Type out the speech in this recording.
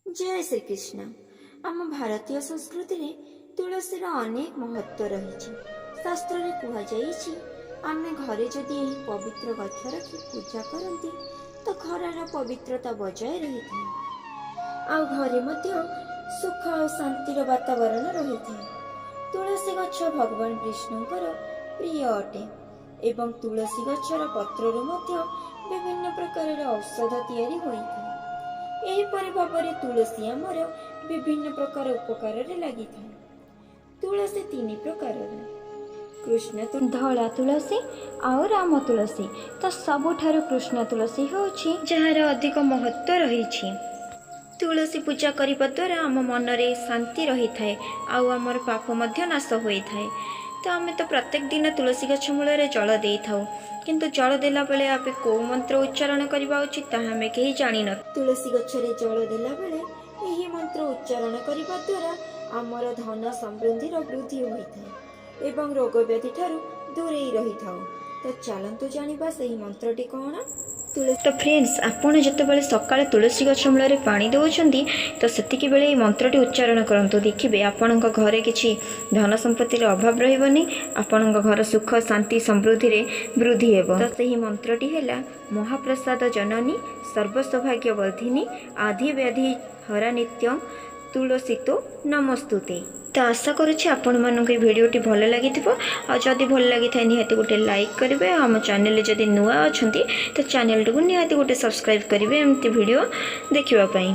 जय श्री कृष्ण। आम भारतीय संस्कृति रे तुलसी अनेक महत्व रही। शास्त्र रे कहुई आमे घरे जदि यही पवित्र गछ रखी पूजा करती तो घर पवित्रता बजाय रही था। आ घरे मध्य सुख और शांतिर वातावरण रही था। तुलसी गछ भगवान विष्णुंकर प्रिय अटे एवं तुलसी गछर पत्र विभिन्न प्रकार औषध तैयारी होइଥାଏ। एहीपरि भाବରେ तुलसी आमर विभिन्न प्रकार उपकार लगी था। तुलसी तीन प्रकार कृष्ण धला तुलसी आउ राम तुलसी तो सबुठारु कृष्ण तुलसी होछि जार अधिक महत्व रही। तुलसी पूजा करने द्वारा आम मन रे शांति रही थाए आउ आमर पाप मध्य नाश होई थाए। तो आम तो प्रत्येक दिन तुलसी गछ मूल जल दे था किंतु जल देला बेले आपे को मंत्र उच्चारण करबा उचित ताहा हमें कहीं जानी न। तुलसी गछरे जल देला बेले एही मंत्र उच्चारण करबा द्वारा आमर धन समृद्धि वृद्धि होइଥାଏ एवं रोग व्याधि ठारू दूरेई रही थाउ। तो चलंतु जानिबा सही मंत्रटी कोन। तो फ्रेंड्स आपण जितेबाला सकाଳେ तुलसी गछ मूल पानी दौरान तो सेतिकी बेले मंत्रटी उच्चारण करंतु देखिए आपण घरे किसी धन संपत्ति अभाव रही आपण घर सुख शांति समृद्धि रे वृद्धि हेब। तो सही मंत्रटी है महाप्रसाद जननी सर्वसौभाग्यवर्धिनी आदि व्याधि हरा नित्यम तुलसी तो नमस्तुते। तो आशा करुच्छे आपण मानक भिडियोटी भल लगी जदि भल लगी था निहाती गोटे लाइक करेंगे। आम चैनल जदि नुआ अच्छा तो चैनल को निहाती गोटे सब्सक्राइब करेंगे एमती भिडियो देखिबा पई।